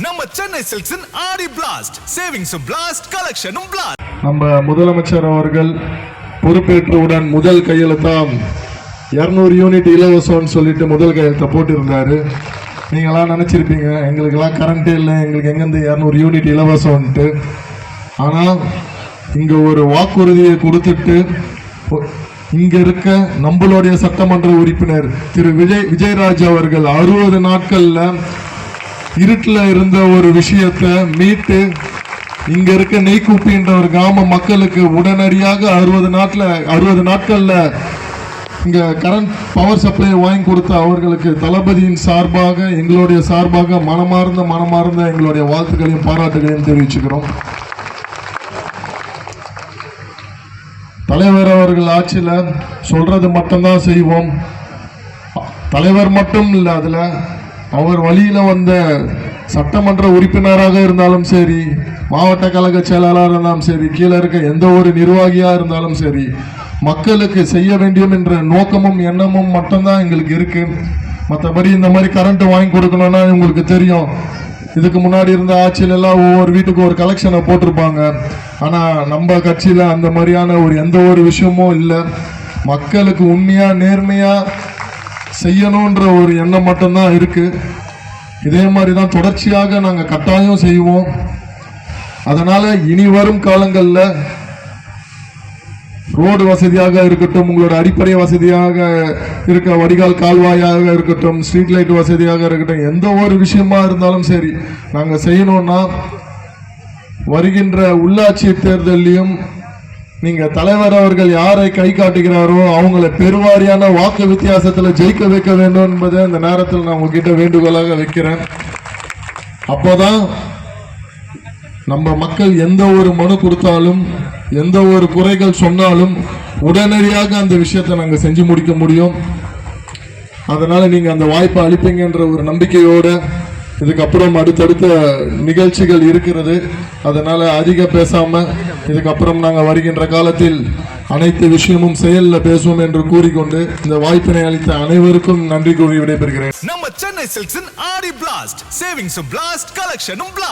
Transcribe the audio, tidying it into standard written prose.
நம்ம சென்னை சில்க்ஸின் ஆடி blast, savings blast, கலெக்ஷனும் blast. நம்ம முதலமைச்சர் அவர்கள் பொறுப்பேற்றவுடன் முதல் கையெழுத்தாம் 200 யூனிட் இலவசம்னு சொல்லிட்டு முதல் கையெழுத்தை போட்டிருந்தாரு. நீங்களாம் நினச்சிருப்பீங்க எங்களுக்கெல்லாம் கரண்ட்டே இல்லை, எங்களுக்கு எங்கேருந்து 200 யூனிட் இலவசம்ன்ட்டு. ஆனால் இங்கே ஒரு வாக்குறுதியை கொடுத்துட்டு இங்க இருக்க நம்மளுடைய சட்டமன்ற உறுப்பினர் திரு விஜயராஜ் அவர்கள் 60 நாட்கள்ல இருட்டில் இருந்த ஒரு விஷயத்தை மீட்டு இங்க இருக்க நெய்க்குப்பின்ற ஒரு கிராம மக்களுக்கு உடனடியாக 60 நாட்கள்ல இங்க கரண்ட் பவர் சப்ளை வாங்கி கொடுத்த அவர்களுக்கு தளபதியின் சார்பாக எங்களுடைய சார்பாக மனமார்ந்த எங்களுடைய வாழ்த்துக்களையும் பாராட்டுகளையும் தெரிவிச்சுக்கிறோம். தலைவர் அவர்கள் ஆட்சியில் சொல்றது மட்டும்தான் செய்வோம். தலைவர் மட்டும் இல்லை, அதில் அவர் வழியில வந்த சட்டமன்ற உறுப்பினராக இருந்தாலும் சரி, மாவட்ட கழக செயலாளராக இருந்தாலும் சரி, கீழே இருக்க எந்த ஒரு நிர்வாகியா இருந்தாலும் சரி, மக்களுக்கு செய்ய வேண்டியும் என்ற நோக்கமும் எண்ணமும் மட்டும்தான் எங்களுக்கு இருக்கு. மற்றபடி இந்த மாதிரி கரண்ட் வாங்கி கொடுக்கணும்னா உங்களுக்கு தெரியும், இதுக்கு முன்னாடி இருந்த ஆட்சியில எல்லாம் ஒவ்வொரு வீட்டுக்கு ஒரு கலெக்ஷனை போட்டிருப்பாங்க. ஆனா நம்ம கட்சியில அந்த மாதிரியான எந்த ஒரு விஷயமும் இல்லை. மக்களுக்கு உண்மையா நேர்மையா செய்யணுன்ற ஒரு எண்ணம் மட்டும்தான் இருக்கு. இதே மாதிரி தான் தொடர்ச்சியாக நாங்க கட்டாயம் செய்வோம். அதனால இனி வரும் காலங்கள்ல ரோடு வசதியாக இருக்கட்டும், உங்களோட அடிப்படை வசதியாக இருக்க வடிகால் கால்வாயாக இருக்கட்டும், ஸ்ட்ரீட் லைட் வசதியாக இருக்கட்டும், எந்த ஒரு விஷயமா இருந்தாலும் சரி நாங்க செய்யணும்னா வருகின்ற உள்ளாட்சி தேர்தலையும் நீங்க தலைவர் அவர்கள் யாரை கை காட்டுகிறாரோ அவங்களை பெருவாரியான வாக்கு வித்தியாசத்தில் ஜெயிக்க வைக்க வேண்டும் என்பதை இந்த நேரத்தில் நான் உங்ககிட்ட வேண்டுகோளாக வைக்கிறேன். அப்போதான் நம்ம மக்கள் எந்த ஒரு மனு கொடுத்தாலும் எந்த ஒரு குறைகள் சொன்னாலும் உடனடியாக அந்த விஷயத்தை நாங்கள் செஞ்சு முடிக்க முடியும். அதனால நீங்க அந்த வாய்ப்பை அளிப்பீங்கன்ற ஒரு நம்பிக்கையோட இதுக்கப்புறம் அடுத்தடுத்த நிகழ்ச்சிகள் இருக்கிறது. அதனால அதிக பேசாம இதுக்கப்புறம் நாங்கள் வருகின்ற காலத்தில் அனைத்து விஷயமும் செயலில் பேசுவோம் என்று கூறிக்கொண்டு இந்த வாய்ப்பினை அளித்த அனைவருக்கும் நன்றி கூறி விடைபெறுகிறேன். நம்ம சென்னை சில்க்ஸின் ஆடி பிளாஸ்ட், சேவிங்ஸ் பிளாஸ்ட், கலெக்ஷனும் பிளாஸ்ட்.